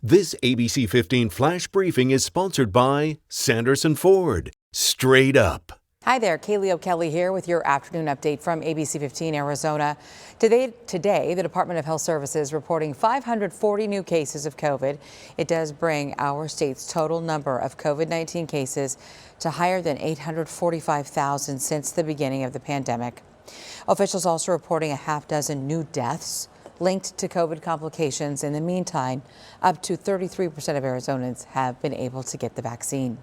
This ABC 15 flash briefing is sponsored by Sanderson Ford. Straight up. Hi there, Kaylee O'Kelly here with your afternoon update from ABC15 Arizona. Today, the Department of Health Services reporting 540 new cases of COVID. It does bring our state's total number of COVID-19 cases to higher than 845,000 since the beginning of the pandemic. Officials also reporting a half dozen new deaths linked to COVID complications. In the meantime, up to 33% of Arizonans have been able to get the vaccine.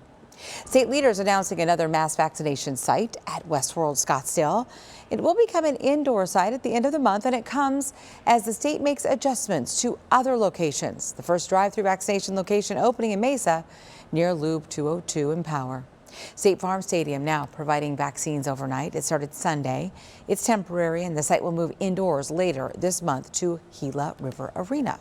State leaders announcing another mass vaccination site at Westworld Scottsdale. It will become an indoor site at the end of the month, and it comes as the state makes adjustments to other locations. The first drive-through vaccination location opening in Mesa near Loop 202 in Power. State Farm Stadium now providing vaccines overnight. It started Sunday. It's temporary, and the site will move indoors later this month to Gila River Arena.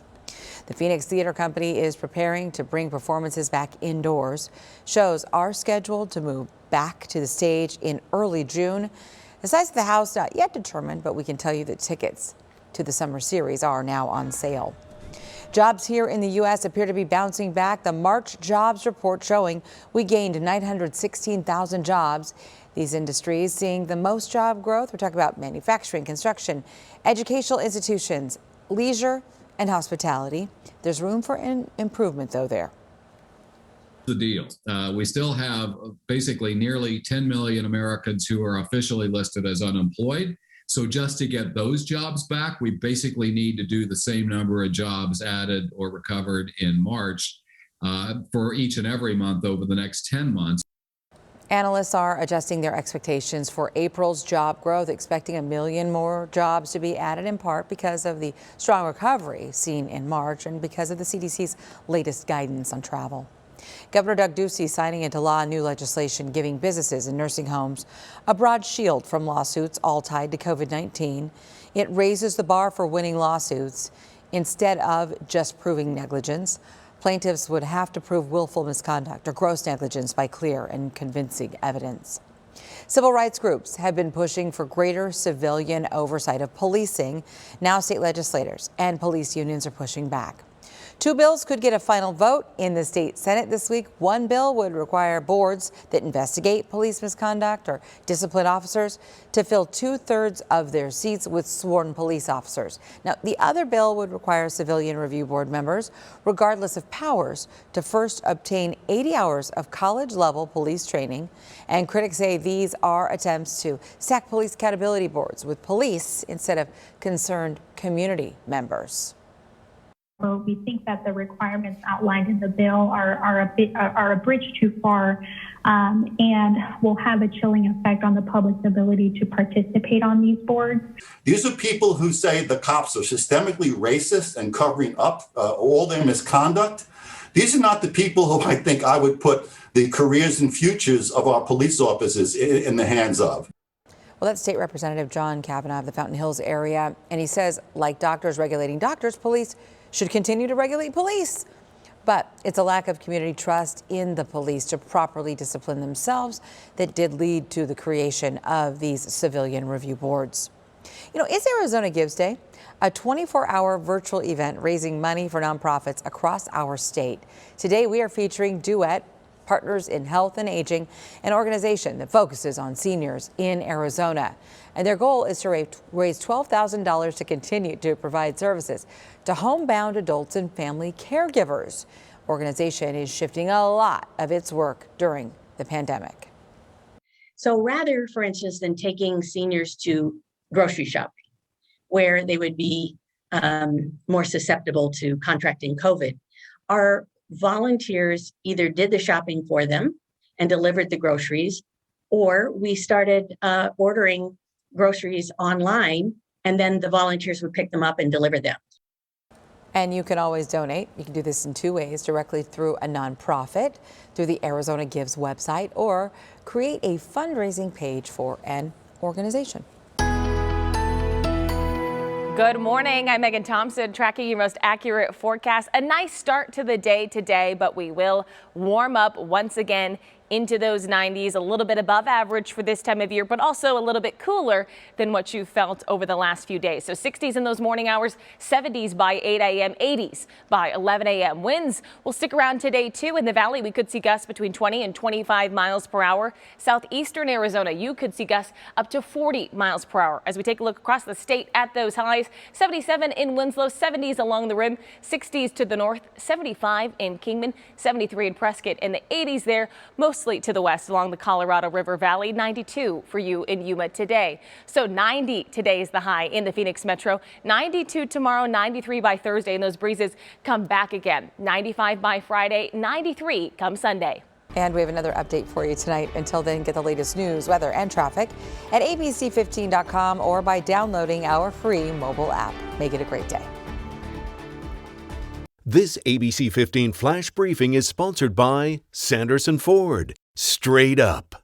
The Phoenix Theater Company is preparing to bring performances back indoors. Shows are scheduled to move back to the stage in early June. The size of the house not yet determined, but we can tell you that tickets to the summer series are now on sale. Jobs here in the U.S. appear to be bouncing back. The March jobs report showing we gained 916,000 jobs. These industries seeing the most job growth. We're talking about manufacturing, construction, educational institutions, leisure, and hospitality. There's room for improvement, though, there. The deal. We still have basically nearly 10 million Americans who are officially listed as unemployed. So just to get those jobs back, we basically need to do the same number of jobs added or recovered in March for each and every month over the next 10 months. Analysts are adjusting their expectations for April's job growth, expecting 1 million more jobs to be added, in part because of the strong recovery seen in March and because of the CDC's latest guidance on travel. Governor Doug Ducey signing into law new legislation giving businesses and nursing homes a broad shield from lawsuits all tied to COVID-19. It raises the bar for winning lawsuits. Instead of just proving negligence, plaintiffs would have to prove willful misconduct or gross negligence by clear and convincing evidence. Civil rights groups have been pushing for greater civilian oversight of policing. Now state legislators and police unions are pushing back. Two bills could get a final vote in the state Senate this week. One bill would require boards that investigate police misconduct or discipline officers to fill 2/3 of their seats with sworn police officers. Now, the other bill would require civilian review board members, regardless of powers, to first obtain 80 hours of college-level police training. And critics say these are attempts to stack police accountability boards with police instead of concerned community members. We think that the requirements outlined in the bill are a bridge too far and will have a chilling effect on the public's ability to participate on these boards. These are people who say the cops are systemically racist and covering up all their misconduct. These are not the people who I think I would put the careers and futures of our police officers in the hands of. Well, that's State Representative John Kavanaugh of the Fountain Hills area. And he says, like doctors regulating doctors, police should continue to regulate police. But it's a lack of community trust in the police to properly discipline themselves that did lead to the creation of these civilian review boards. You know, it's Arizona Gives Day, a 24-hour virtual event raising money for nonprofits across our state. Today, we are featuring Duet, Partners in Health and Aging, an organization that focuses on seniors in Arizona. And their goal is to raise $12,000 to continue to provide services to homebound adults and family caregivers. Organization is shifting a lot of its work during the pandemic. So rather, for instance, than taking seniors to grocery shopping, where they would be more susceptible to contracting COVID, our volunteers either did the shopping for them and delivered the groceries, or we started ordering groceries online, and then the volunteers would pick them up and deliver them. And you can always donate. You can do this in two ways: directly through a nonprofit, through the Arizona Gives website, or create a fundraising page for an organization. Good morning. I'm Megan Thompson, tracking your most accurate forecast. A nice start to the day today, but we will warm up once again into those 90s, a little bit above average for this time of year, but also a little bit cooler than what you felt over the last few days. So 60s in those morning hours, 70s by 8 a.m., 80s by 11 a.m. Winds will stick around today, too. In the valley, we could see gusts between 20 and 25 miles per hour. Southeastern Arizona, you could see gusts up to 40 miles per hour. As we take a look across the state at those highs, 77 in Winslow, 70s along the rim, 60s to the north, 75 in Kingman, 73 in Prescott, and the 80s there, mostly to the west along the Colorado River Valley, 92 for you in Yuma today. So 90 today is the high in the Phoenix metro, 92 tomorrow, 93 by Thursday, and those breezes come back again. 95 by Friday, 93 come Sunday. And we have another update for you tonight. Until then, get the latest news, weather, and traffic at ABC15.com or by downloading our free mobile app. Make it a great day. This ABC 15 Flash Briefing is sponsored by Sanderson Ford. Straight up.